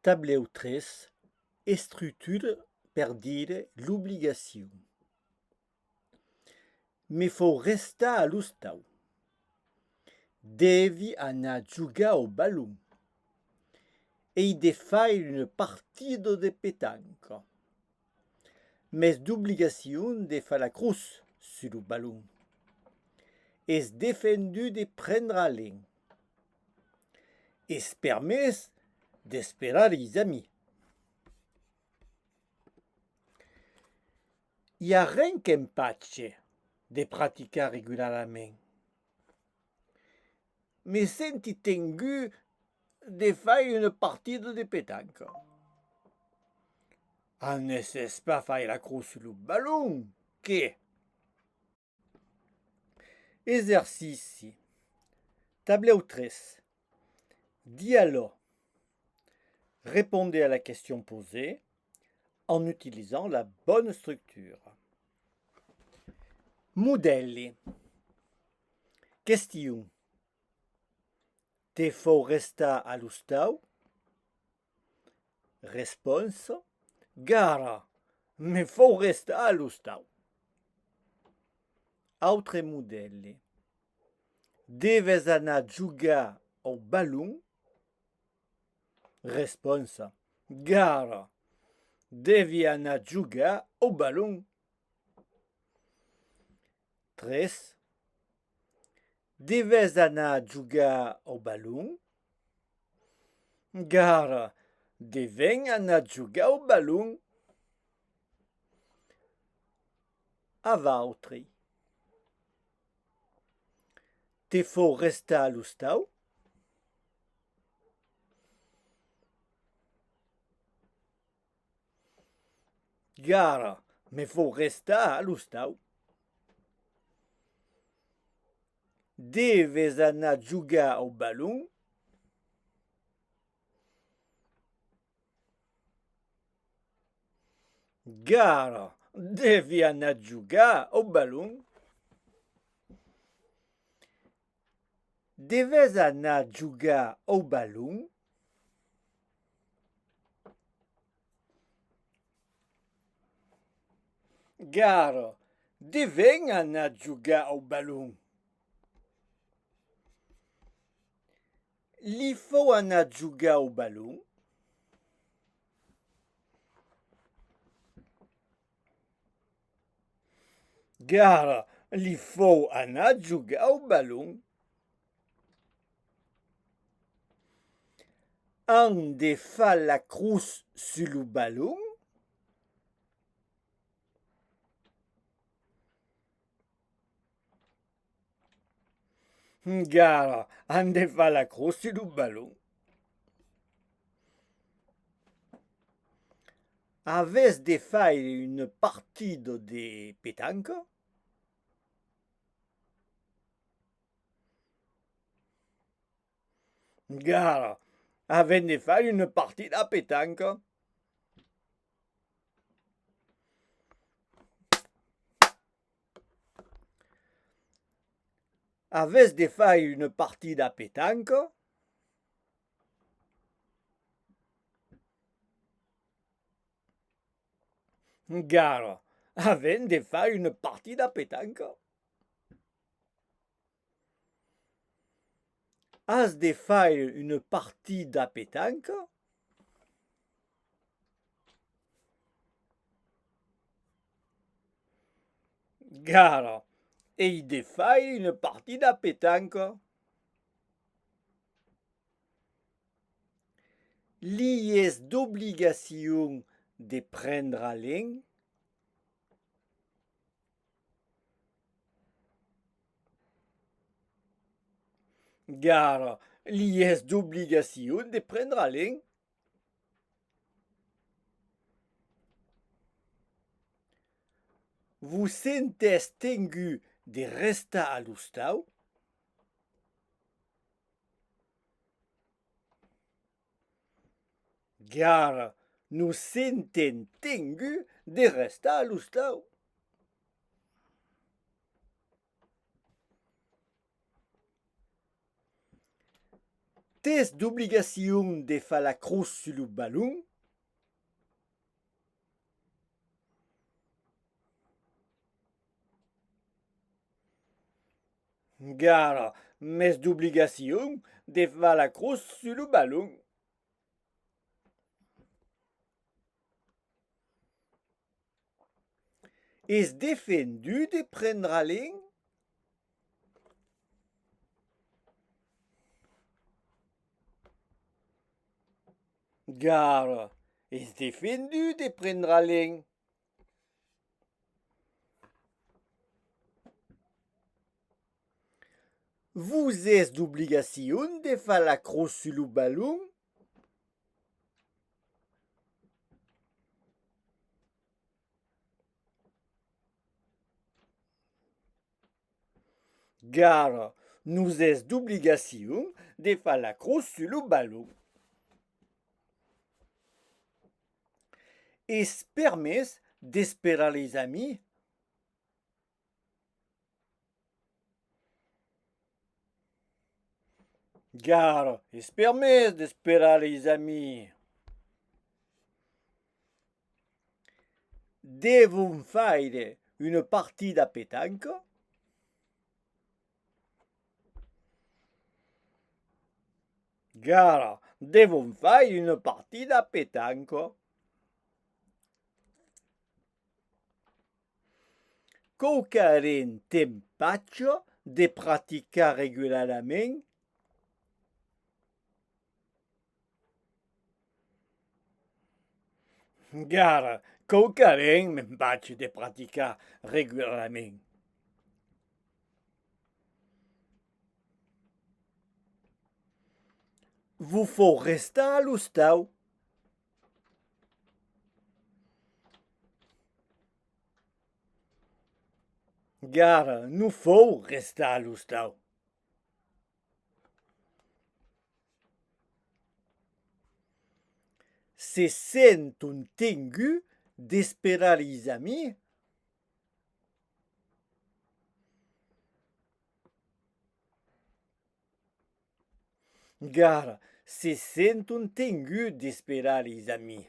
Tableu 3, estrutura per dire l'obligation. Me faut restar a l'hostal. Devi anar a jugar au ballon. Ei de faire une partida de petanca. Mes d'obligation de faire la cruz sur le ballon. Es defendu de prendre a l'en. Es permès d'esperar les amis. Il n'y a rien qu'empatche de praticar régulièrement. Me senti tengu de faire une partida de pétanque. On ne cesse pas faire la croix sur le ballon. Que? Exercice. Tableau 3. Dialogue. Répondez à la question posée en utilisant la bonne structure. Modelli. Question. Te faut restar a l'hostal? Réponse. Gara, me faut restar a l'hostal. Altre modelli. Deves anar a jugar au ballon? Responsa. Gara, devi anar a jugar au ballon. 3. Deves anar a jugar au ballon? Gara, devem anar a jugar au ballon. A valtri. Te faut restar a l'hostal? Gara, me faut restar a l'hostal. Deves anar a jugar au ballon? Gara, devi anar a jugar au ballon. Deves anar a jugar au ballon? Gara, devem anar a jugar au ballon. Li faut anar a jugar au ballon? Gara, li faut anar a jugar au ballon. Han de faire la cruz sur le ballon? Gara, han de faire la cruz sur le ballon. Avez de faire une partida de pétanque? Gara, avez de faire une partida de pétanque? Avez de faire une partida de pétanque? Gara, avez de faire une partida de pétanque? Has de faire une partida de pétanque? Gara, ei de faire une partida de pétanque? Li és d'obligation de prendre a l'en? Gara, li és d'obligation de prendre a l'en? Vous sentez tengu de restar a l'hostal? Gara, nous sentem tengu de restar a l'hostal. Test d'obligation de faire la croix sur le ballon. Gara, mais d'obligation de faire la croix sur le ballon. Est défendu de prendre la ligne? Gara, est défendu de prendre la ligne? Vous êtes d'obligation de faire la croix sur le ballon? Gara, nous êtes d'obligation de faire la croix sur le ballon. Est permis d'espérer les amis? Gara, est permis d'espérer les amis? Devons faire une partie de pétanque? Gara, devons faire une partie de pétanque? Qualquer tempaccio de praticar régulièrement? Gara, qualquer m'empaccio de praticar régulièrement. Vous faut rester à l'hostal. Gara, nous faut rester à l'hostal. Se sent un tengu d'espérer les amis? Gara, se sent un tengu d'espérer les amis.